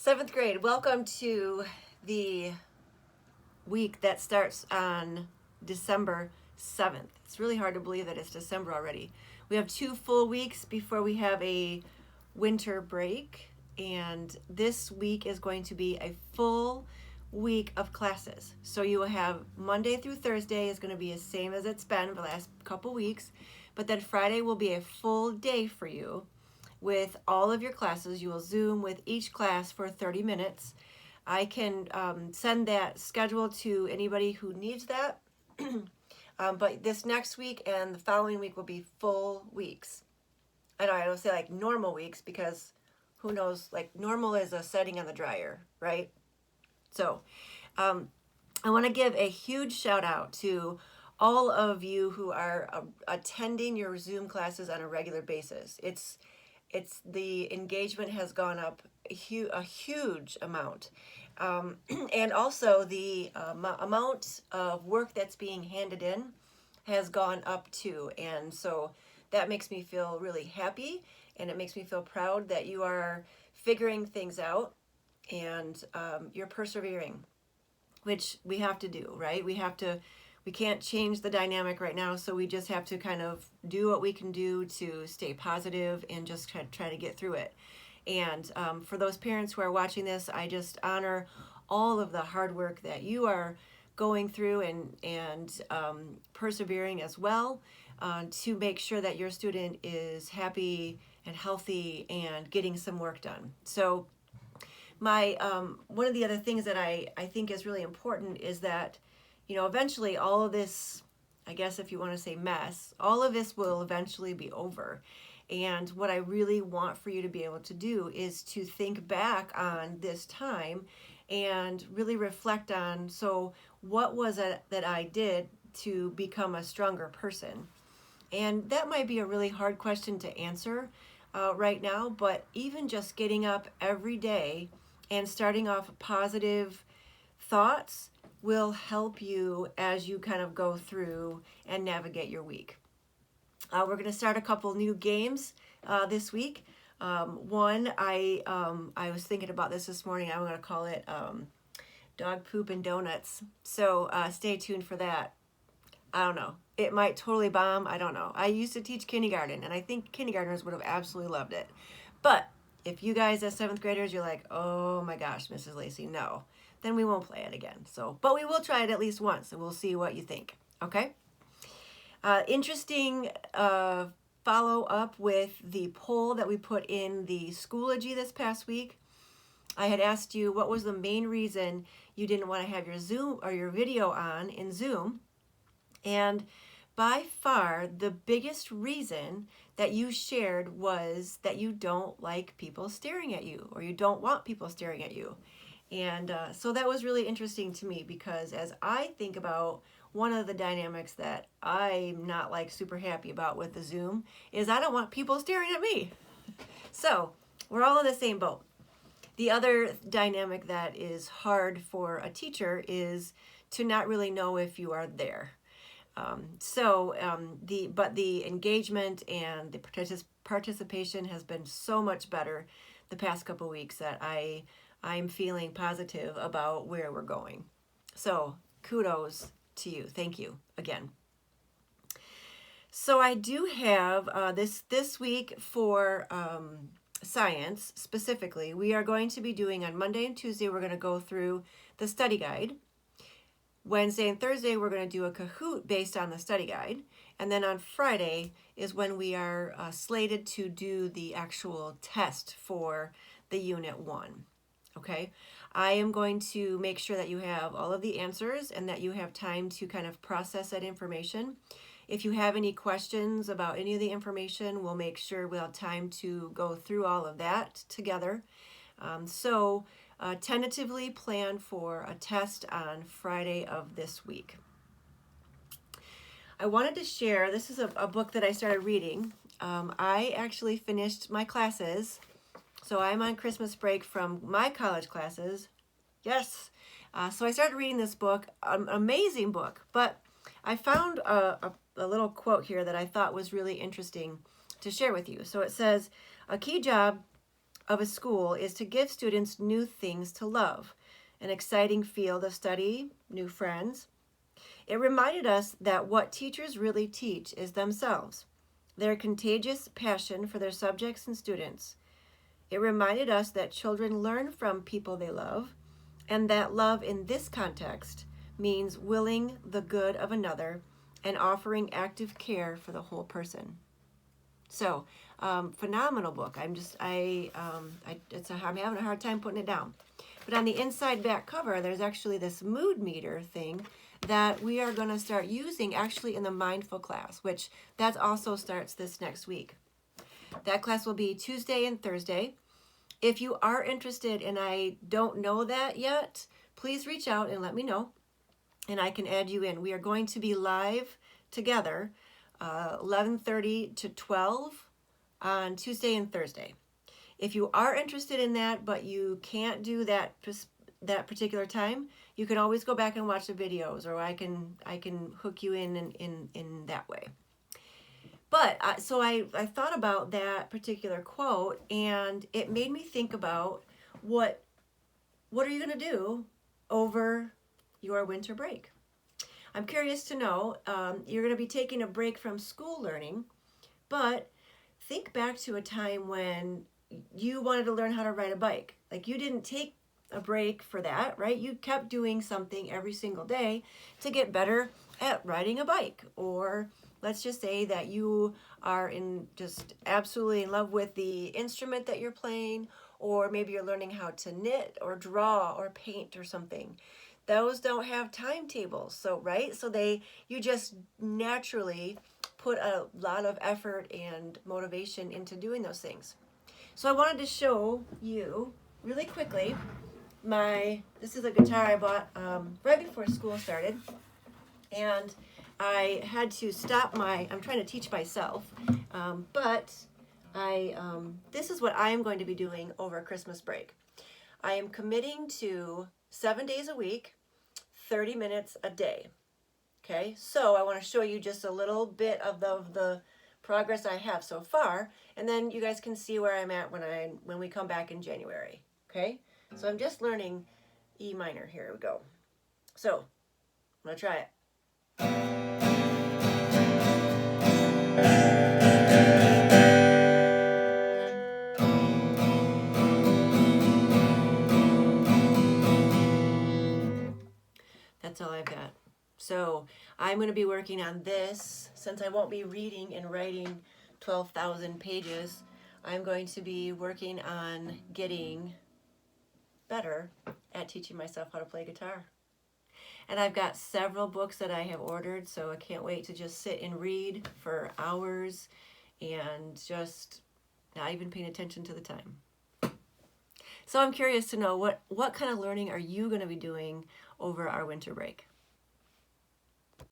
Seventh grade, welcome to the week that starts on December 7th. It's really hard to believe that it's December already. We have 2 full weeks before we have a winter break, and this week is going to be a full week of classes. So you will have Monday through Thursday is going to be the same as it's been for the last couple weeks, but then Friday will be a full day for you with all of your classes. You will Zoom with each class for 30 minutes. I can send that schedule to anybody who needs that. But this next week and the following week will be full weeks. I know I don't say like normal weeks because who knows, like normal is a setting on the dryer, right? So I want to give a huge shout out to all of you who are attending your Zoom classes on a regular basis. It's the engagement has gone up a huge amount, and also the amount of work that's being handed in has gone up too. And so that makes me feel really happy, and it makes me feel proud that you are figuring things out and you're persevering, which we have to do, right? We can't change the dynamic right now, so we just have to kind of do what we can do to stay positive and just try to get through it. And for those parents who are watching this, I just honor all of the hard work that you are going through and persevering as well, to make sure that your student is happy and healthy and getting some work done. So my one of the other things that I think is really important is that, eventually all of this, I guess if you want to say mess, all of this will eventually be over. And what I really want for you to be able to do is to think back on this time and really reflect on, so what was it that I did to become a stronger person? And that might be a really hard question to answer right now, but even just getting up every day and starting off positive thoughts will help you as you kind of go through and navigate your week. We're going to start a couple new games this week. One, I was thinking about this morning. I'm going to call it Dog Poop and Donuts. So stay tuned for that. I don't know. It might totally bomb. I don't know. I used to teach kindergarten, and I think kindergartners would have absolutely loved it. But if you guys as seventh graders, you're like, oh my gosh, Mrs. Lacey, no, then we won't play it again. So, but we will try it at least once, and we'll see what you think. Okay. Interesting follow up with the poll that we put in the Schoology this past week. I had asked you what was the main reason you didn't want to have your Zoom or your video on in Zoom. And by far, the biggest reason that you shared was that you don't like people staring at you, or you don't want people staring at you. And so that was really interesting to me, because as I think about one of the dynamics that I'm not like super happy about with the Zoom is I don't want people staring at me. So we're all in the same boat. The other dynamic that is hard for a teacher is to not really know if you are there. The engagement and the participation has been so much better the past couple weeks that I'm feeling positive about where we're going. So kudos to you. Thank you again. So I do have this week for science specifically. We are going to be doing on Monday and Tuesday, we're going to go through the study guide. Wednesday and Thursday, we're going to do a Kahoot based on the study guide. And then on Friday is when we are slated to do the actual test for the Unit 1. Okay? I am going to make sure that you have all of the answers and that you have time to kind of process that information. If you have any questions about any of the information, we'll make sure we'll have time to go through all of that together. Tentatively plan for a test on Friday of this week. I wanted to share, this is a book that I started reading. I actually finished my classes, so I'm on Christmas break from my college classes. Yes. So I started reading this book, an amazing book, but I found a little quote here that I thought was really interesting to share with you. So it says, a key job of a school is to give students new things to love, an exciting field of study, new friends. It reminded us that what teachers really teach is themselves, their contagious passion for their subjects and students. It reminded us that children learn from people they love, and that love in this context means willing the good of another and offering active care for the whole person. So, phenomenal book. I'm having a hard time putting it down. But on the inside back cover, there's actually this mood meter thing that we are going to start using actually in the mindful class, which that also starts this next week. That class will be Tuesday and Thursday. If you are interested and I don't know that yet, please reach out and let me know, and I can add you in. We are going to be live together 11:30 to 12 on Tuesday and Thursday. If you are interested in that, but you can't do that particular time, you can always go back and watch the videos, or I can hook you in that way. But so I thought about that particular quote, and it made me think about what are you going to do over your winter break? I'm curious to know, you're going to be taking a break from school learning, but think back to a time when you wanted to learn how to ride a bike. Like, you didn't take a break for that, right? You kept doing something every single day to get better at riding a bike. Or let's just say that you are just absolutely in love with the instrument that you're playing, or maybe you're learning how to knit or draw or paint or something. Those don't have timetables, so right? So you just naturally put a lot of effort and motivation into doing those things. So I wanted to show you really quickly this is a guitar I bought right before school started, and I had to stop I'm trying to teach myself, but this is what I am going to be doing over Christmas break. I am committing to 7 days a week, 30 minutes a day. Okay, so I want to show you just a little bit of the progress I have so far, and then you guys can see where I'm at when we come back in January. Okay, so I'm just learning E minor. Here we go. So I'm gonna try it. That's all I've got. So I'm going to be working on this. Since I won't be reading and writing 12,000 pages, I'm going to be working on getting better at teaching myself how to play guitar. And I've got several books that I have ordered, so I can't wait to just sit and read for hours and just not even paying attention to the time. So I'm curious to know what kind of learning are you going to be doing over our winter break?